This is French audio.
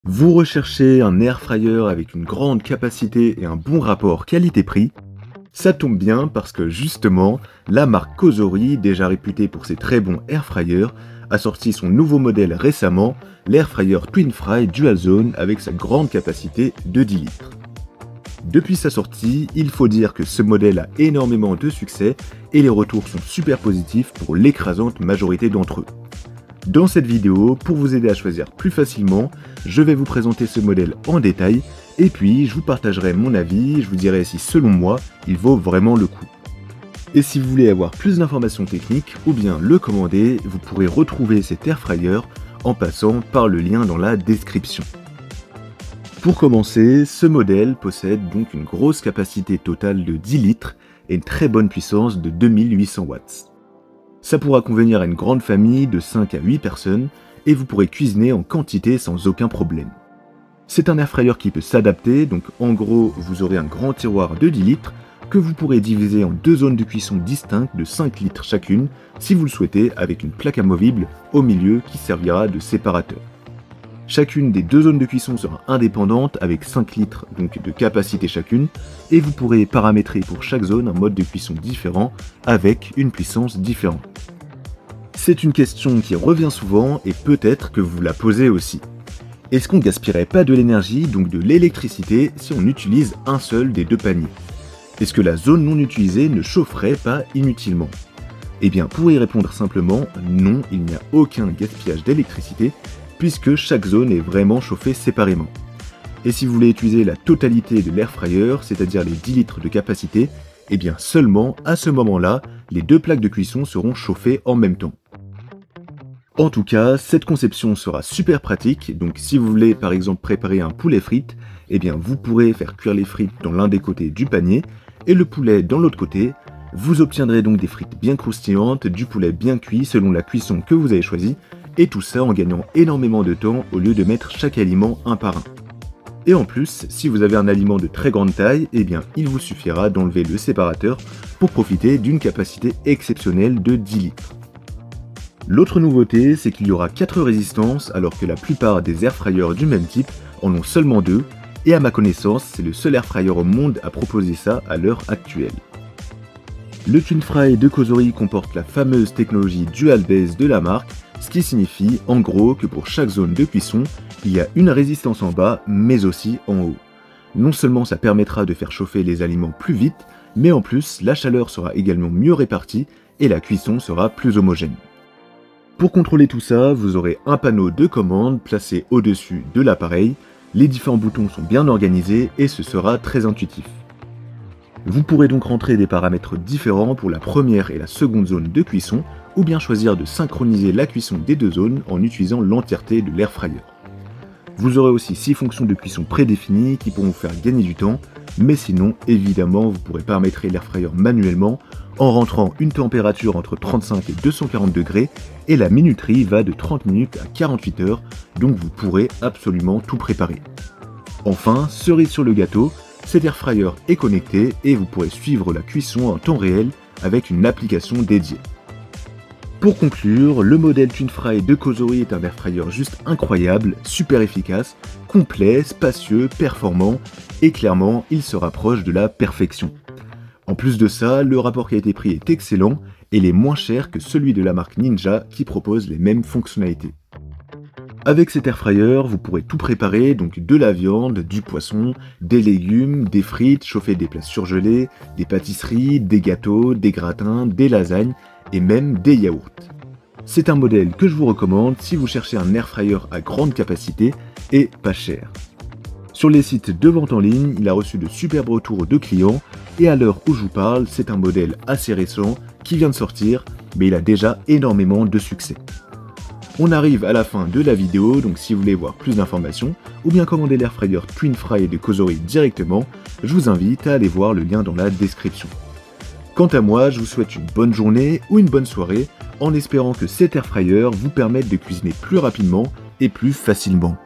Vous recherchez un air fryer avec une grande capacité et un bon rapport qualité-prix? Ça tombe bien parce que justement, la marque Cosori, déjà réputée pour ses très bons air fryers, a sorti son nouveau modèle récemment, l'air fryer Twin Fry Dual Zone avec sa grande capacité de 10 litres. Depuis sa sortie, il faut dire que ce modèle a énormément de succès et les retours sont super positifs pour l'écrasante majorité d'entre eux. Dans cette vidéo, pour vous aider à choisir plus facilement, je vais vous présenter ce modèle en détail et puis je vous partagerai mon avis, je vous dirai si selon moi, il vaut vraiment le coup. Et si vous voulez avoir plus d'informations techniques ou bien le commander, vous pourrez retrouver cet air fryer en passant par le lien dans la description. Pour commencer, ce modèle possède donc une grosse capacité totale de 10 litres et une très bonne puissance de 2800 watts. Ça pourra convenir à une grande famille de 5 à 8 personnes et vous pourrez cuisiner en quantité sans aucun problème. C'est un air fryer qui peut s'adapter, donc en gros vous aurez un grand tiroir de 10 litres que vous pourrez diviser en deux zones de cuisson distinctes de 5 litres chacune si vous le souhaitez avec une plaque amovible au milieu qui servira de séparateur. Chacune des deux zones de cuisson sera indépendante avec 5 litres donc de capacité chacune et vous pourrez paramétrer pour chaque zone un mode de cuisson différent avec une puissance différente. C'est une question qui revient souvent et peut-être que vous la posez aussi. Est-ce qu'on gaspillerait pas de l'énergie, donc de l'électricité, si on utilise un seul des deux paniers? Est-ce que la zone non utilisée ne chaufferait pas inutilement? Eh bien pour y répondre simplement, non, il n'y a aucun gaspillage d'électricité puisque chaque zone est vraiment chauffée séparément. Et si vous voulez utiliser la totalité de l'air fryer, c'est-à-dire les 10 litres de capacité, eh bien seulement à ce moment-là, les deux plaques de cuisson seront chauffées en même temps. En tout cas, cette conception sera super pratique, donc si vous voulez par exemple préparer un poulet frites, eh bien vous pourrez faire cuire les frites dans l'un des côtés du panier et le poulet dans l'autre côté. Vous obtiendrez donc des frites bien croustillantes, du poulet bien cuit selon la cuisson que vous avez choisie, et tout ça en gagnant énormément de temps au lieu de mettre chaque aliment un par un. Et en plus, si vous avez un aliment de très grande taille, eh bien il vous suffira d'enlever le séparateur pour profiter d'une capacité exceptionnelle de 10 litres. L'autre nouveauté, c'est qu'il y aura 4 résistances alors que la plupart des air fryers du même type en ont seulement 2, et à ma connaissance, c'est le seul air fryer au monde à proposer ça à l'heure actuelle. Le Twin Fry de Cosori comporte la fameuse technologie Dual Base de la marque, ce qui signifie en gros que pour chaque zone de cuisson, il y a une résistance en bas, mais aussi en haut. Non seulement ça permettra de faire chauffer les aliments plus vite, mais en plus la chaleur sera également mieux répartie et la cuisson sera plus homogène. Pour contrôler tout ça, vous aurez un panneau de commande placé au-dessus de l'appareil, les différents boutons sont bien organisés et ce sera très intuitif. Vous pourrez donc rentrer des paramètres différents pour la première et la seconde zone de cuisson, ou bien choisir de synchroniser la cuisson des deux zones en utilisant l'entièreté de l'air fryer. Vous aurez aussi 6 fonctions de cuisson prédéfinies qui pourront vous faire gagner du temps, mais sinon, évidemment, vous pourrez paramétrer l'air fryer manuellement en rentrant une température entre 35 et 240 degrés et la minuterie va de 30 minutes à 48 heures, donc vous pourrez absolument tout préparer. Enfin, cerise sur le gâteau, cet air fryer est connecté et vous pourrez suivre la cuisson en temps réel avec une application dédiée. Pour conclure, le modèle Twin Fry de Cosori est un air fryer juste incroyable, super efficace, complet, spacieux, performant et clairement il se rapproche de la perfection. En plus de ça, le rapport qualité-prix est excellent et il est moins cher que celui de la marque Ninja qui propose les mêmes fonctionnalités. Avec cet air fryer, vous pourrez tout préparer, donc de la viande, du poisson, des légumes, des frites, chauffer des plats surgelés, des pâtisseries, des gâteaux, des gratins, des lasagnes et même des yaourts. C'est un modèle que je vous recommande si vous cherchez un air fryer à grande capacité et pas cher. Sur les sites de vente en ligne, il a reçu de superbes retours de clients et à l'heure où je vous parle, c'est un modèle assez récent qui vient de sortir, mais il a déjà énormément de succès. On arrive à la fin de la vidéo, donc si vous voulez voir plus d'informations ou bien commander l'air fryer Twin Fry de Cosori directement, je vous invite à aller voir le lien dans la description. Quant à moi, je vous souhaite une bonne journée ou une bonne soirée en espérant que cet air fryer vous permette de cuisiner plus rapidement et plus facilement.